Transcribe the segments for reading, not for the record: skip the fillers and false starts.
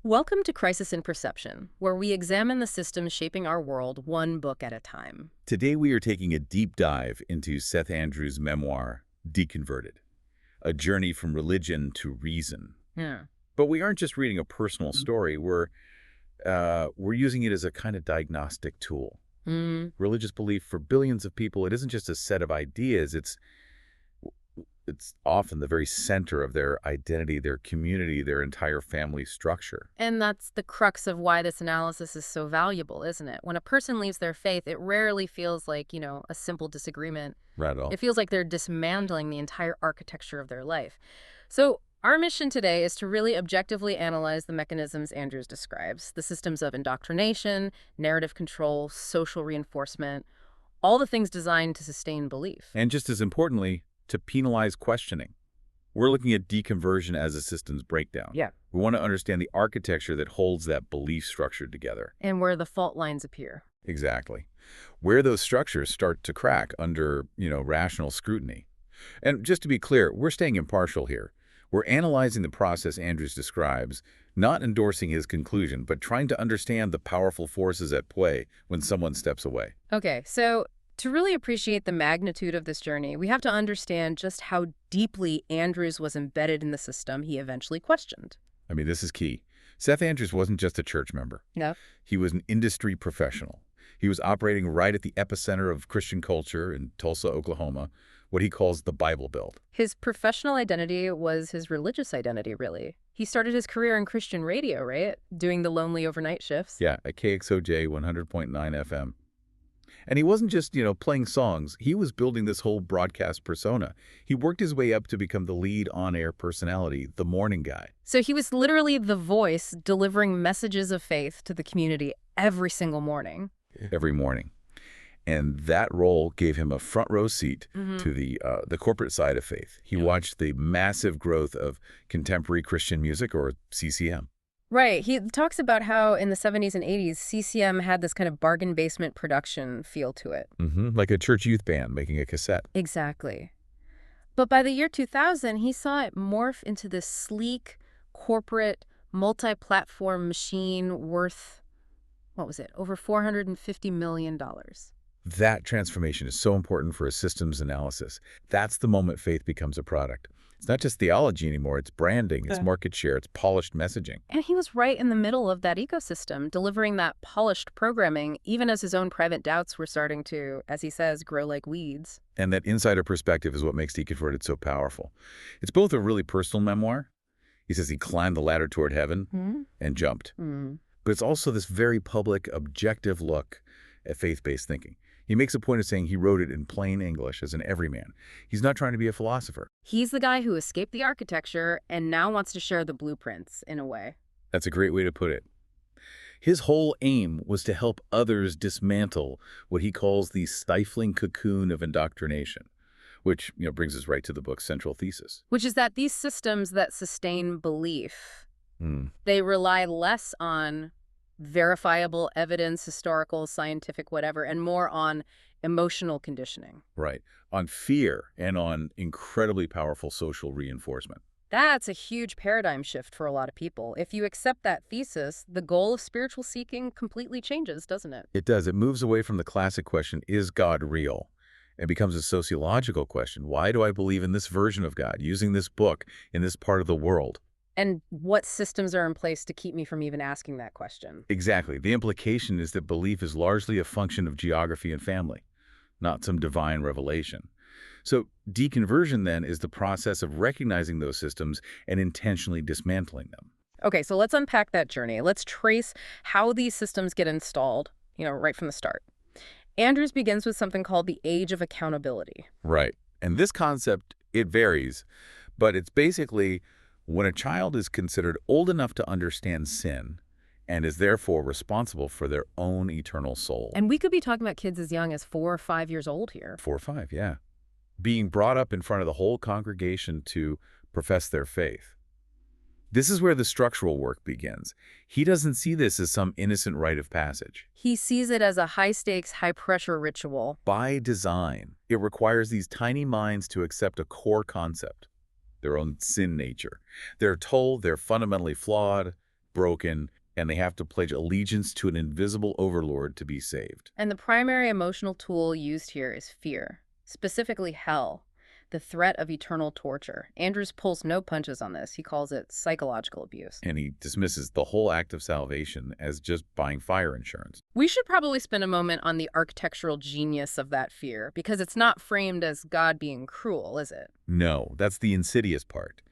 Welcome to Crisis in Perception, where we examine the systems shaping our world one book at a time. Today we are taking a deep dive into Seth Andrews' memoir, Deconverted, a journey from religion to reason. Yeah. But we aren't just reading a personal story, we're using it as a kind of diagnostic tool. Religious belief for billions of people, it isn't just a set of ideas, it's often the very center of their identity, their community, their entire family structure. And that's the crux of why this analysis is so valuable, isn't it? When a person leaves their faith, it rarely feels like, a simple disagreement. Right at all. It feels like they're dismantling the entire architecture of their life. So our mission today is to really objectively analyze the mechanisms Andrews describes, the systems of indoctrination, narrative control, social reinforcement, all the things designed to sustain belief. And just as importantly, to penalize questioning. We're looking at deconversion as a systems breakdown. Yeah. We want to understand the architecture that holds that belief structure together. And where the fault lines appear. Exactly. Where those structures start to crack under, rational scrutiny. And just to be clear, we're staying impartial here. We're analyzing the process Andrews describes, not endorsing his conclusion, but trying to understand the powerful forces at play when someone steps away. Okay, so to really appreciate the magnitude of this journey, we have to understand just how deeply Andrews was embedded in the system he eventually questioned. I mean, this is key. Seth Andrews wasn't just a church member. No. He was an industry professional. He was operating right at the epicenter of Christian culture in Tulsa, Oklahoma, what he calls the Bible Belt. His professional identity was his religious identity, really. He started his career in Christian radio, right? Doing the lonely overnight shifts. Yeah, at KXOJ 100.9 FM. And he wasn't just, playing songs. He was building this whole broadcast persona. He worked his way up to become the lead on-air personality, the morning guy. So he was literally the voice delivering messages of faith to the community every single morning. Every morning. And that role gave him a front row seat to the corporate side of faith. He watched the massive growth of contemporary Christian music, or CCM. Right. He talks about how in the 70s and 80s, CCM had this kind of bargain basement production feel to it. Like a church youth band making a cassette. Exactly. But by the year 2000, he saw it morph into this sleek, corporate, multi-platform machine worth, over $450 million. That transformation is so important for a systems analysis. That's the moment faith becomes a product. It's not just theology anymore, it's branding, it's market share, it's polished messaging. And he was right in the middle of that ecosystem, delivering that polished programming, even as his own private doubts were starting to, as he says, grow like weeds. And that insider perspective is what makes Deconverted so powerful. It's both a really personal memoir. He says he climbed the ladder toward heaven and jumped. But it's also this very public, objective look at faith-based thinking. He makes a point of saying he wrote it in plain English as an everyman. He's not trying to be a philosopher. He's the guy who escaped the architecture and now wants to share the blueprints, in a way. That's a great way to put it. His whole aim was to help others dismantle what he calls the stifling cocoon of indoctrination, which brings us right to the book's central thesis. Which is that these systems that sustain belief, they rely less on verifiable evidence, historical, scientific, whatever, and more on emotional conditioning. Right. On fear and on incredibly powerful social reinforcement. That's a huge paradigm shift for a lot of people. If you accept that thesis, the goal of spiritual seeking completely changes, doesn't it? It does. It moves away from the classic question, is God real? It becomes a sociological question. Why do I believe in this version of God, using this book in this part of the world? And what systems are in place to keep me from even asking that question? Exactly. The implication is that belief is largely a function of geography and family, not some divine revelation. So deconversion, then, is the process of recognizing those systems and intentionally dismantling them. Okay, so let's unpack that journey. Let's trace how these systems get installed, right from the start. Andrews begins with something called the age of accountability. Right. And this concept, it varies, but it's basically when a child is considered old enough to understand sin and is therefore responsible for their own eternal soul. And we could be talking about kids as young as 4 or 5 years old here. 4 or 5, yeah. Being brought up in front of the whole congregation to profess their faith. This is where the structural work begins. He doesn't see this as some innocent rite of passage. He sees it as a high-stakes, high-pressure ritual. By design, it requires these tiny minds to accept a core concept, their own sin nature. They're told they're fundamentally flawed, broken, and they have to pledge allegiance to an invisible overlord to be saved. And the primary emotional tool used here is fear, specifically hell, the threat of eternal torture. Andrews pulls no punches on this. He calls it psychological abuse. And he dismisses the whole act of salvation as just buying fire insurance. We should probably spend a moment on the architectural genius of that fear, because it's not framed as God being cruel, is it? No, that's the insidious part.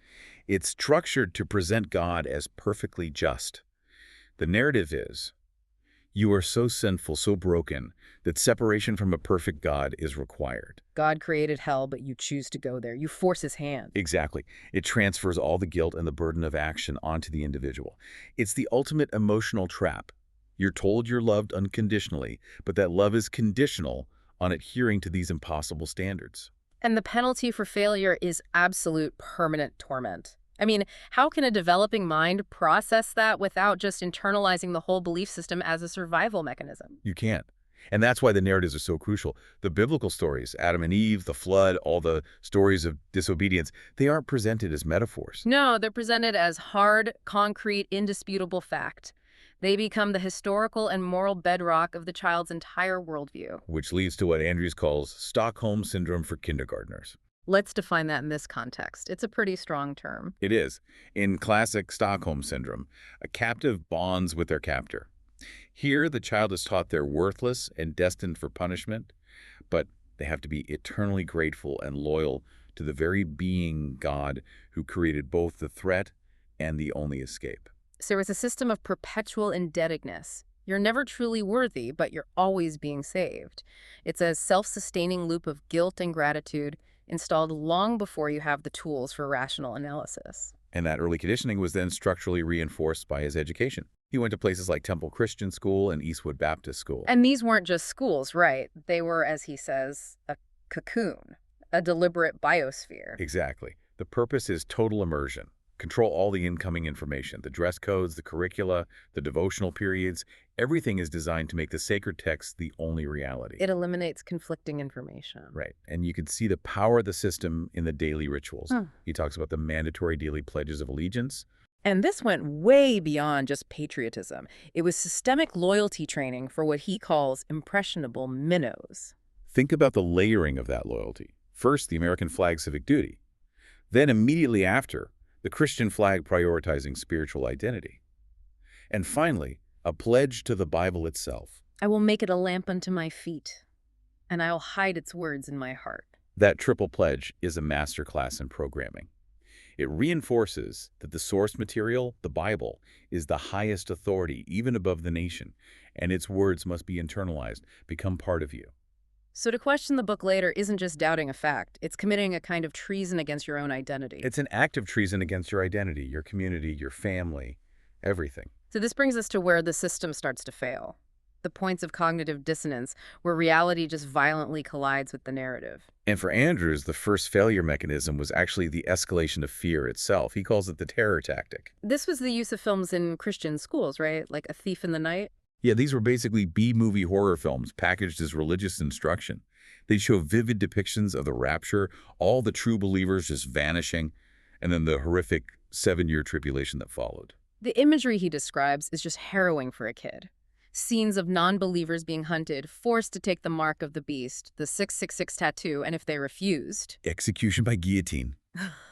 It's structured to present God as perfectly just. The narrative is, you are so sinful, so broken, that separation from a perfect God is required. God created hell, but you choose to go there. You force his hand. Exactly. It transfers all the guilt and the burden of action onto the individual. It's the ultimate emotional trap. You're told you're loved unconditionally, but that love is conditional on adhering to these impossible standards. And the penalty for failure is absolute permanent torment. I mean, how can a developing mind process that without just internalizing the whole belief system as a survival mechanism? You can't. And that's why the narratives are so crucial. The biblical stories, Adam and Eve, the flood, all the stories of disobedience, they aren't presented as metaphors. No, they're presented as hard, concrete, indisputable fact. They become the historical and moral bedrock of the child's entire worldview. Which leads to what Andrews calls Stockholm Syndrome for kindergartners. Let's define that in this context. It's a pretty strong term. It is. In classic Stockholm Syndrome, a captive bonds with their captor. Here, the child is taught they're worthless and destined for punishment, but they have to be eternally grateful and loyal to the very being God who created both the threat and the only escape. So it's a system of perpetual indebtedness. You're never truly worthy, but you're always being saved. It's a self-sustaining loop of guilt and gratitude installed long before you have the tools for rational analysis. And that early conditioning was then structurally reinforced by his education. He went to places like Temple Christian School and Eastwood Baptist School. And these weren't just schools, right? They were, as he says, a cocoon, a deliberate biosphere. Exactly. The purpose is total immersion. Control all the incoming information, the dress codes, the curricula, the devotional periods. Everything is designed to make the sacred text the only reality. It eliminates conflicting information. Right. And you can see the power of the system in the daily rituals. He talks about the mandatory daily pledges of allegiance. And this went way beyond just patriotism. It was systemic loyalty training for what he calls impressionable minnows. Think about the layering of that loyalty. First, the American flag civic duty. Then immediately after, the Christian flag prioritizing spiritual identity. And finally, a pledge to the Bible itself. I will make it a lamp unto my feet, and I will hide its words in my heart. That triple pledge is a masterclass in programming. It reinforces that the source material, the Bible, is the highest authority, even above the nation, and its words must be internalized, become part of you. So to question the book later isn't just doubting a fact. It's committing a kind of treason against your own identity. It's an act of treason against your identity, your community, your family, everything. So this brings us to where the system starts to fail. The points of cognitive dissonance, where reality just violently collides with the narrative. And for Andrews, the first failure mechanism was actually the escalation of fear itself. He calls it the terror tactic. This was the use of films in Christian schools, right? Like A Thief in the Night? Yeah, these were basically B-movie horror films packaged as religious instruction. They show vivid depictions of the rapture, all the true believers just vanishing, and then the horrific 7-year tribulation that followed. The imagery he describes is just harrowing for a kid. Scenes of non-believers being hunted, forced to take the mark of the beast, the 666 tattoo, and if they refused... Execution by guillotine.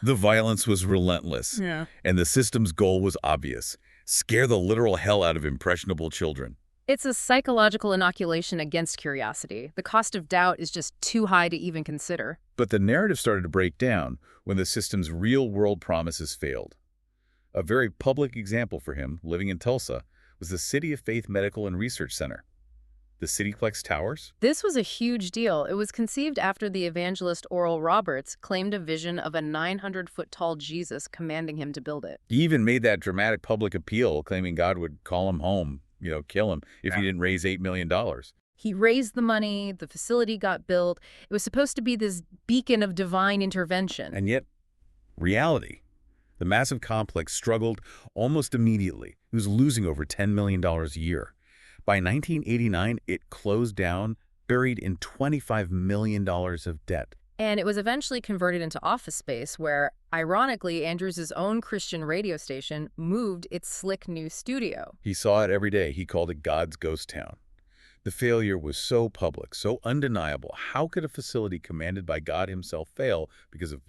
The violence was relentless, and the system's goal was obvious. Scare the literal hell out of impressionable children. It's a psychological inoculation against curiosity. The cost of doubt is just too high to even consider. But the narrative started to break down when the system's real-world promises failed. A very public example for him, living in Tulsa, was the City of Faith Medical and Research Center. The Cityplex Towers? This was a huge deal. It was conceived after the evangelist Oral Roberts claimed a vision of a 900-foot-tall Jesus commanding him to build it. He even made that dramatic public appeal, claiming God would call him home, kill him, if he didn't raise $8 million. He raised the money, the facility got built. It was supposed to be this beacon of divine intervention. And yet, reality. The massive complex struggled almost immediately. It was losing over $10 million a year. By 1989, it closed down, buried in $25 million of debt. And it was eventually converted into office space where, ironically, Andrews' own Christian radio station moved its slick new studio. He saw it every day. He called it God's ghost town. The failure was so public, so undeniable. How could a facility commanded by God himself fail because of,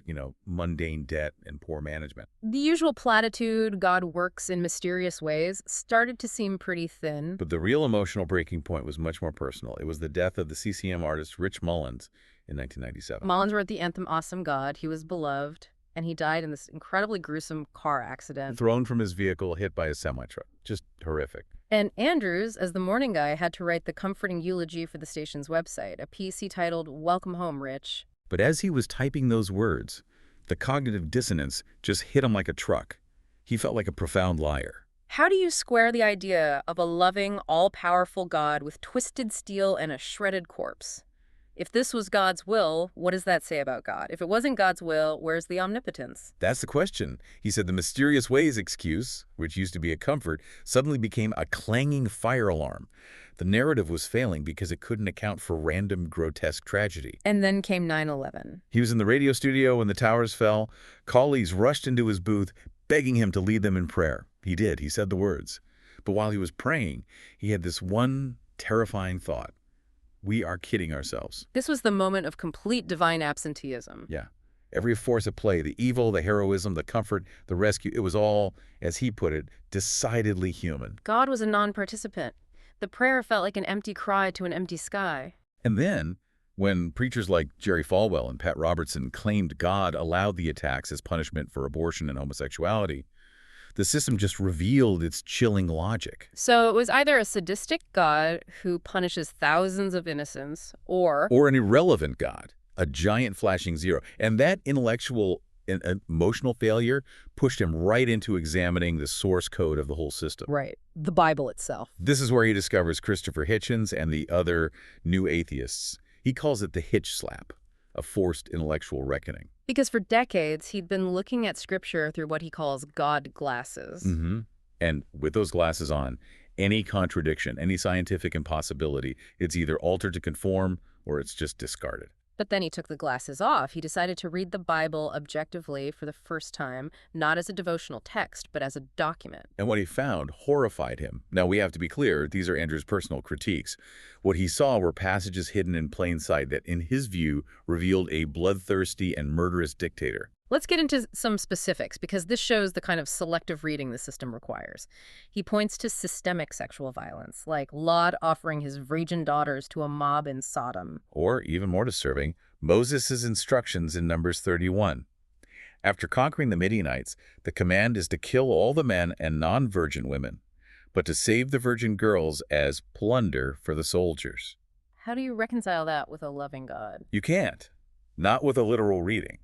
mundane debt and poor management? The usual platitude, God works in mysterious ways, started to seem pretty thin. But the real emotional breaking point was much more personal. It was the death of the CCM artist Rich Mullins in 1997. Mullins wrote the anthem Awesome God. He was beloved, and he died in this incredibly gruesome car accident. Thrown from his vehicle, hit by a semi-truck. Just horrific. And Andrews, as the morning guy, had to write the comforting eulogy for the station's website, a piece he titled, Welcome Home, Rich. But as he was typing those words, the cognitive dissonance just hit him like a truck. He felt like a profound liar. How do you square the idea of a loving, all-powerful God with twisted steel and a shredded corpse? If this was God's will, what does that say about God? If it wasn't God's will, where's the omnipotence? That's the question. He said the mysterious ways excuse, which used to be a comfort, suddenly became a clanging fire alarm. The narrative was failing because it couldn't account for random, grotesque tragedy. And then came 9/11. He was in the radio studio when the towers fell. Colleagues rushed into his booth, begging him to lead them in prayer. He did. He said the words. But while he was praying, he had this one terrifying thought. We are kidding ourselves. This was the moment of complete divine absenteeism. Yeah. Every force at play, the evil, the heroism, the comfort, the rescue, it was all, as he put it, decidedly human. God was a non-participant. The prayer felt like an empty cry to an empty sky. And then, when preachers like Jerry Falwell and Pat Robertson claimed God allowed the attacks as punishment for abortion and homosexuality, the system just revealed its chilling logic. So it was either a sadistic God who punishes thousands of innocents, or an irrelevant God, a giant flashing zero. And that intellectual and emotional failure pushed him right into examining the source code of the whole system. right, the Bible itself. This is where he discovers Christopher Hitchens and the other new atheists. He calls it the Hitch slap, a forced intellectual reckoning. Because for decades, he'd been looking at Scripture through what he calls God glasses. And with those glasses on, any contradiction, any scientific impossibility, it's either altered to conform or it's just discarded. But then he took the glasses off. He decided to read the Bible objectively for the first time, not as a devotional text, but as a document. And what he found horrified him. Now, we have to be clear, these are Andrews' personal critiques. What he saw were passages hidden in plain sight that, in his view, revealed a bloodthirsty and murderous dictator. Let's get into some specifics, because this shows the kind of selective reading the system requires. He points to systemic sexual violence, like Lot offering his virgin daughters to a mob in Sodom. Or, even more disturbing, Moses' instructions in Numbers 31. After conquering the Midianites, the command is to kill all the men and non-virgin women, but to save the virgin girls as plunder for the soldiers. How do you reconcile that with a loving God? You can't. Not with a literal reading.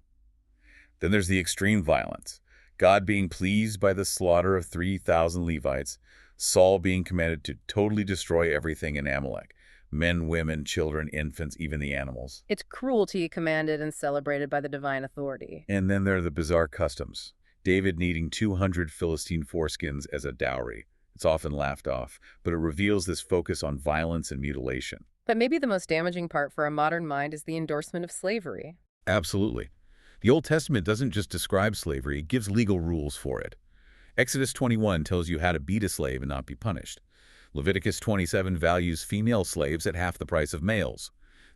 Then there's the extreme violence. God being pleased by the slaughter of 3,000 Levites, Saul being commanded to totally destroy everything in Amalek. Men, women, children, infants, even the animals. It's cruelty commanded and celebrated by the divine authority. And then there are the bizarre customs. David needing 200 Philistine foreskins as a dowry. It's often laughed off, but it reveals this focus on violence and mutilation. But maybe the most damaging part for a modern mind is the endorsement of slavery. Absolutely. The Old Testament doesn't just describe slavery, it gives legal rules for it. Exodus 21 tells you how to beat a slave and not be punished. Leviticus 27 values female slaves at half the price of males.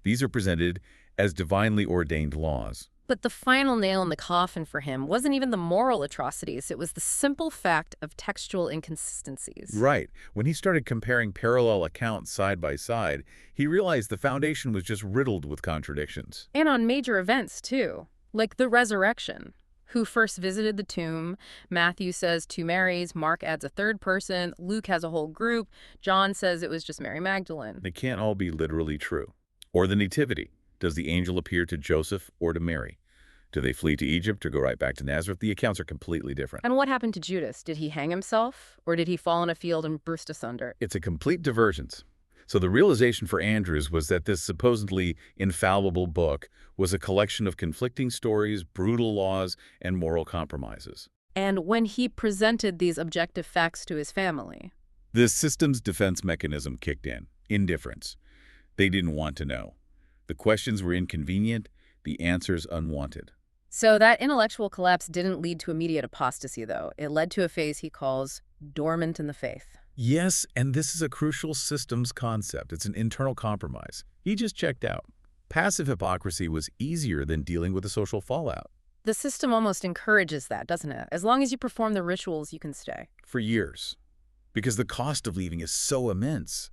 These are presented as divinely ordained laws. But the final nail in the coffin for him wasn't even the moral atrocities. It was the simple fact of textual inconsistencies. Right. When he started comparing parallel accounts side by side, he realized the foundation was just riddled with contradictions. And on major events, too. Like the resurrection. Who first visited the tomb? Matthew says 2 Marys, Mark adds a third person, Luke has a whole group, John says it was just Mary Magdalene. They can't all be literally true. Or the nativity. Does the angel appear to Joseph or to Mary? Do they flee to Egypt or go right back to Nazareth? The accounts are completely different. And what happened to Judas? Did he hang himself? Or did he fall in a field and burst asunder? It's a complete divergence. So the realization for Andrews was that this supposedly infallible book was a collection of conflicting stories, brutal laws, and moral compromises. And when he presented these objective facts to his family, the system's defense mechanism kicked in. Indifference. They didn't want to know. The questions were inconvenient, The answer's unwanted. So that intellectual collapse didn't lead to immediate apostasy, though. It led to a phase he calls dormant in the faith. Yes, and this is a crucial systems concept. It's an internal compromise. He just checked out. Passive hypocrisy was easier than dealing with the social fallout. The system almost encourages that, doesn't it? As long as you perform the rituals, you can stay. For years. Because the cost of leaving is so immense.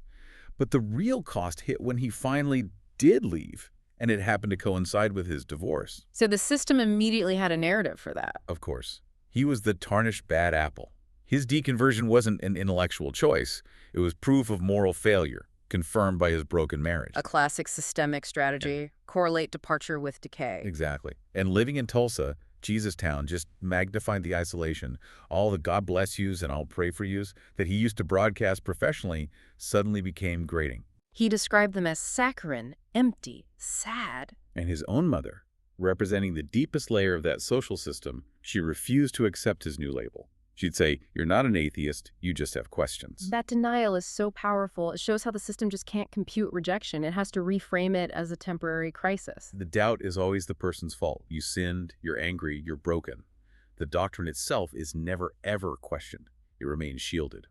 But the real cost hit when he finally did leave, and it happened to coincide with his divorce. So the system immediately had a narrative for that. Of course. He was the tarnished bad apple. His deconversion wasn't an intellectual choice. It was proof of moral failure, confirmed by his broken marriage. A classic systemic strategy, correlate departure with decay. Exactly. And living in Tulsa, Jesus Town, just magnified the isolation. All the God bless yous and I'll pray for yous that he used to broadcast professionally suddenly became grating. He described them as saccharine, empty, sad. And his own mother, representing the deepest layer of that social system, she refused to accept his new label. She'd say, "You're not an atheist, you just have questions." That denial is so powerful. It shows how the system just can't compute rejection. It has to reframe it as a temporary crisis. The doubt is always the person's fault. You sinned, you're angry, you're broken. The doctrine itself is never, ever questioned. It remains shielded.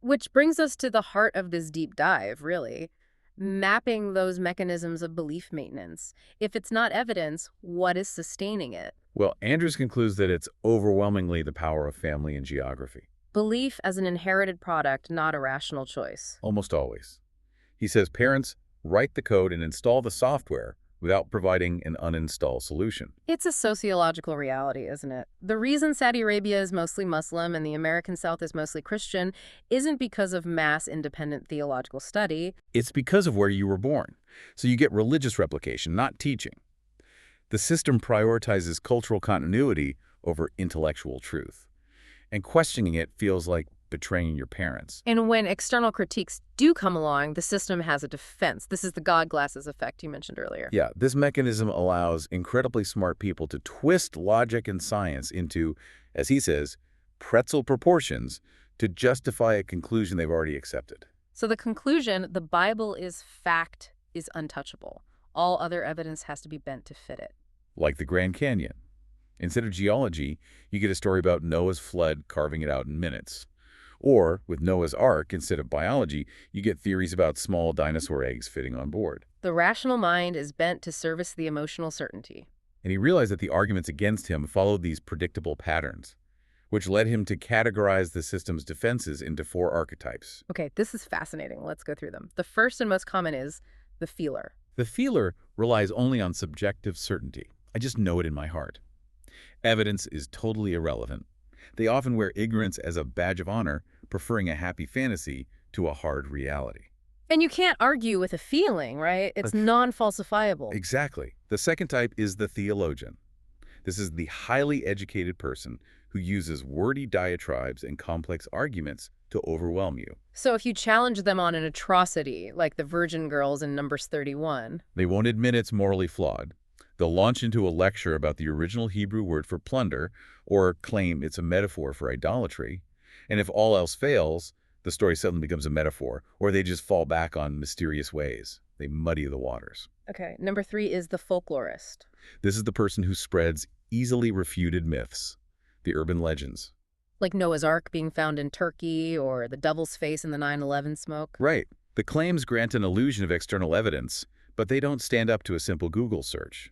Which brings us to the heart of this deep dive, really. Mapping those mechanisms of belief maintenance. If it's not evidence, what is sustaining it? Well, Andrews concludes that it's overwhelmingly the power of family and geography. Belief as an inherited product, not a rational choice. Almost always. He says parents write the code and install the software without providing an uninstall solution. It's a sociological reality, isn't it? The reason Saudi Arabia is mostly Muslim and the American South is mostly Christian isn't because of mass independent theological study. It's because of where you were born. So you get religious replication, not teaching. The system prioritizes cultural continuity over intellectual truth. And questioning it feels like betraying your parents. And when external critiques do come along, the system has a defense. This is the God glasses effect you mentioned earlier. Yeah, this mechanism allows incredibly smart people to twist logic and science into, as he says, pretzel proportions to justify a conclusion they've already accepted. So the conclusion, the Bible is fact, is untouchable. All other evidence has to be bent to fit it. Like the Grand Canyon. Instead of geology, you get a story about Noah's flood carving it out in minutes. Or, with Noah's Ark, instead of biology, you get theories about small dinosaur eggs fitting on board. The rational mind is bent to service the emotional certainty. And he realized that the arguments against him followed these predictable patterns, which led him to categorize the system's defenses into 4 archetypes. Okay, this is fascinating. Let's go through them. The first and most common is the feeler. The feeler relies only on subjective certainty. I just know it in my heart. Evidence is totally irrelevant. They often wear ignorance as a badge of honor, preferring a happy fantasy to a hard reality. And you can't argue with a feeling, right? It's non-falsifiable. Exactly. The second type is the theologian. This is the highly educated person who uses wordy diatribes and complex arguments to overwhelm you. So if you challenge them on an atrocity, like the virgin girls in Numbers 31, They won't admit it's morally flawed. They'll launch into a lecture about the original Hebrew word for plunder, or claim it's a metaphor for idolatry. And if all else fails, the story suddenly becomes a metaphor, or they just fall back on mysterious ways. They muddy the waters. Okay, number 3 is the folklorist. This is the person who spreads easily refuted myths, the urban legends. Like Noah's Ark being found in Turkey or the devil's face in the 9/11 smoke. Right. The claims grant an illusion of external evidence, but they don't stand up to a simple Google search.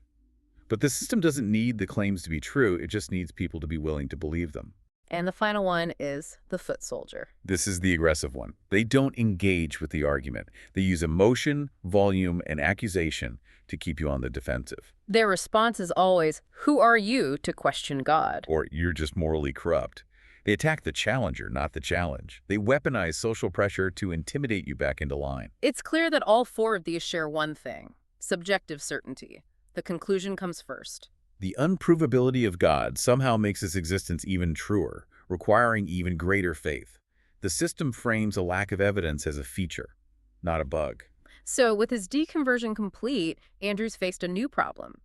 But the system doesn't need the claims to be true, it just needs people to be willing to believe them. And the final one is the foot soldier. This is the aggressive one. They don't engage with the argument. They use emotion, volume, and accusation to keep you on the defensive. Their response is always, who are you to question God? Or you're just morally corrupt. They attack the challenger, not the challenge. They weaponize social pressure to intimidate you back into line. It's clear that all 4 of these share one thing, subjective certainty. The conclusion comes first. The unprovability of God somehow makes his existence even truer, requiring even greater faith. The system frames a lack of evidence as a feature, not a bug. So with his deconversion complete, Andrews faced a new problem.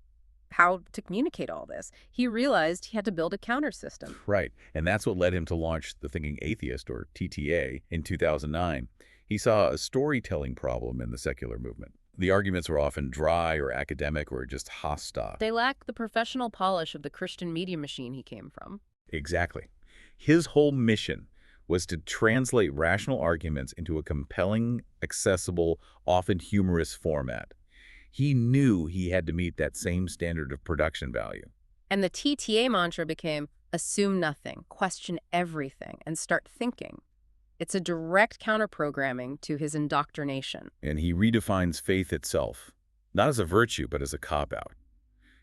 How to communicate all this. He realized he had to build a counter system. Right, and that's what led him to launch The Thinking Atheist, or TTA, in 2009. He saw a storytelling problem in the secular movement. The arguments were often dry or academic or just hostile. They lack the professional polish of the Christian media machine he came from. Exactly. His whole mission was to translate rational arguments into a compelling, accessible, often humorous format. He knew he had to meet that same standard of production value. And the TTA mantra became assume nothing, question everything, and start thinking. It's a direct counter-programming to his indoctrination. And he redefines faith itself, not as a virtue, but as a cop-out,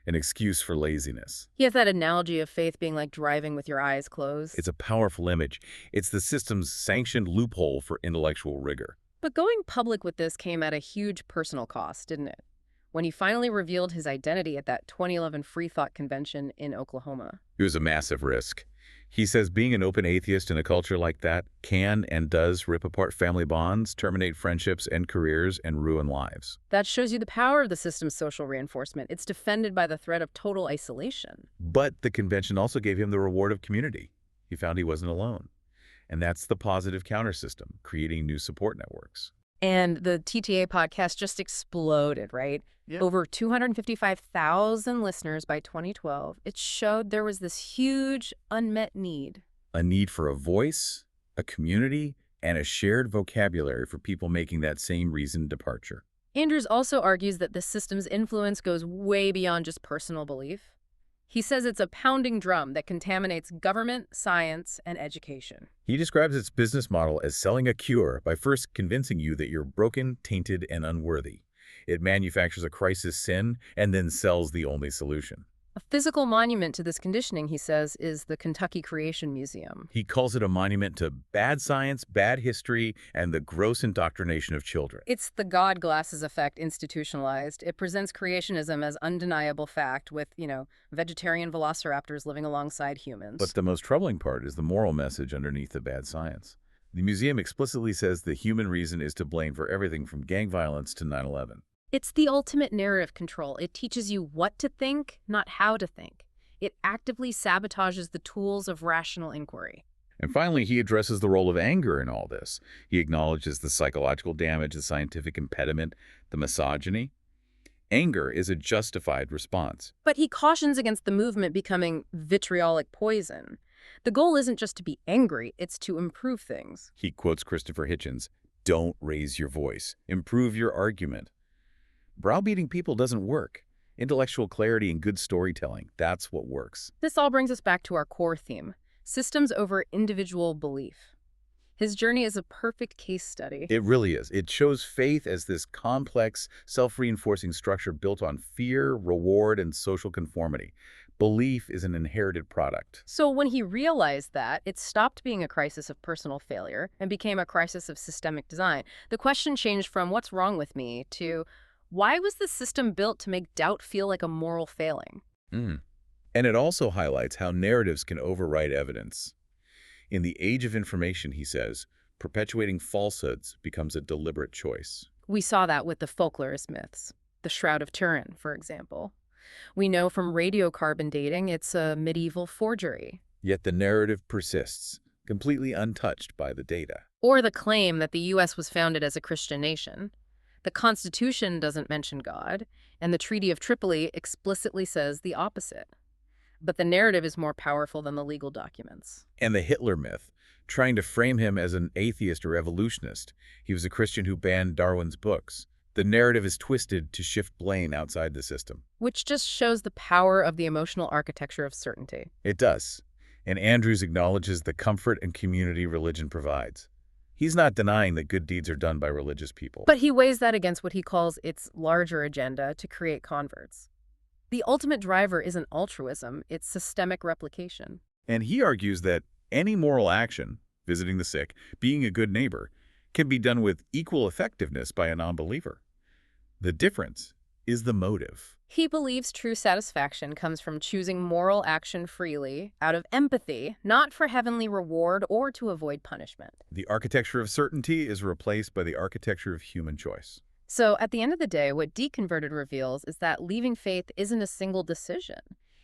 an excuse for laziness. He has that analogy of faith being like driving with your eyes closed. It's a powerful image. It's the system's sanctioned loophole for intellectual rigor. But going public with this came at a huge personal cost, didn't it? When he finally revealed his identity at that 2011 Free Thought Convention in Oklahoma. It was a massive risk. He says being an open atheist in a culture like that can and does rip apart family bonds, terminate friendships and careers, and ruin lives. That shows you the power of the system's social reinforcement. It's defended by the threat of total isolation. But the convention also gave him the reward of community. He found he wasn't alone. And that's the positive counter system, creating new support networks. And the TTA podcast just exploded, right? Yeah. Over 255,000 listeners by 2012. It showed there was this huge unmet need. A need for a voice, a community, and a shared vocabulary for people making that same reasoned departure. Andrews also argues that the system's influence goes way beyond just personal belief. He says it's a pounding drum that contaminates government, science, and education. He describes its business model as selling a cure by first convincing you that you're broken, tainted, and unworthy. It manufactures a crisis sin and then sells the only solution. A physical monument to this conditioning, he says, is the Kentucky Creation Museum. He calls it a monument to bad science, bad history, and the gross indoctrination of children. It's the God glasses effect institutionalized. It presents creationism as undeniable fact with, vegetarian velociraptors living alongside humans. But the most troubling part is the moral message underneath the bad science. The museum explicitly says the human reason is to blame for everything from gang violence to 9/11. It's the ultimate narrative control. It teaches you what to think, not how to think. It actively sabotages the tools of rational inquiry. And finally, he addresses the role of anger in all this. He acknowledges the psychological damage, the scientific impediment, the misogyny. Anger is a justified response. But he cautions against the movement becoming vitriolic poison. The goal isn't just to be angry, it's to improve things. He quotes Christopher Hitchens, "Don't raise your voice. Improve your argument." Browbeating people doesn't work. Intellectual clarity and good storytelling, that's what works. This all brings us back to our core theme, systems over individual belief. His journey is a perfect case study. It really is. It shows faith as this complex, self-reinforcing structure built on fear, reward, and social conformity. Belief is an inherited product. So when he realized that, it stopped being a crisis of personal failure and became a crisis of systemic design. The question changed from what's wrong with me to why was the system built to make doubt feel like a moral failing? And it also highlights how narratives can override evidence. In the age of information, he says, perpetuating falsehoods becomes a deliberate choice. We saw that with the folklorist myths, the Shroud of Turin, for example. We know from radiocarbon dating it's a medieval forgery. Yet the narrative persists, completely untouched by the data. Or the claim that the U.S. was founded as a Christian nation. The Constitution doesn't mention God, and the Treaty of Tripoli explicitly says the opposite. But the narrative is more powerful than the legal documents. And the Hitler myth, trying to frame him as an atheist or evolutionist. He was a Christian who banned Darwin's books. The narrative is twisted to shift blame outside the system. Which just shows the power of the emotional architecture of certainty. It does. And Andrews acknowledges the comfort and community religion provides. He's not denying that good deeds are done by religious people. But he weighs that against what he calls its larger agenda to create converts. The ultimate driver isn't altruism, it's systemic replication. And he argues that any moral action, visiting the sick, being a good neighbor, can be done with equal effectiveness by a non-believer. The difference is the motive. He believes true satisfaction comes from choosing moral action freely, out of empathy, not for heavenly reward or to avoid punishment. The architecture of certainty is replaced by the architecture of human choice. So at the end of the day, what Deconverted reveals is that leaving faith isn't a single decision.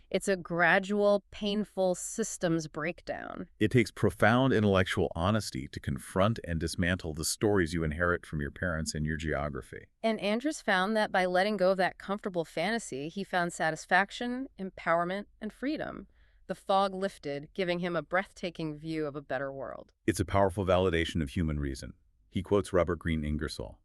It's a gradual, painful systems breakdown. It takes profound intellectual honesty to confront and dismantle the stories you inherit from your parents and your geography. And Andrews found that by letting go of that comfortable fantasy, he found satisfaction, empowerment, and freedom. The fog lifted, giving him a breathtaking view of a better world. It's a powerful validation of human reason. He quotes Robert Greene Ingersoll.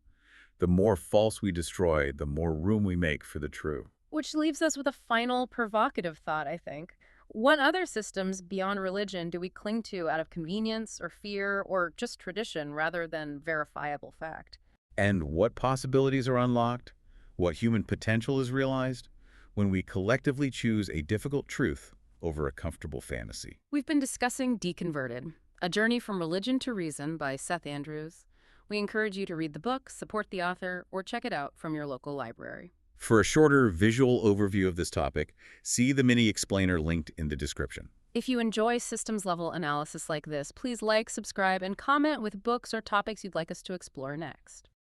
The more false we destroy, the more room we make for the true. Which leaves us with a final provocative thought, I think. What other systems beyond religion do we cling to out of convenience or fear or just tradition rather than verifiable fact? And what possibilities are unlocked? What human potential is realized? When we collectively choose a difficult truth over a comfortable fantasy. We've been discussing Deconverted, A Journey from Religion to Reason by Seth Andrews. We encourage you to read the book, support the author, or check it out from your local library. For a shorter visual overview of this topic, see the mini explainer linked in the description. If you enjoy systems-level analysis like this, please like, subscribe, and comment with books or topics you'd like us to explore next.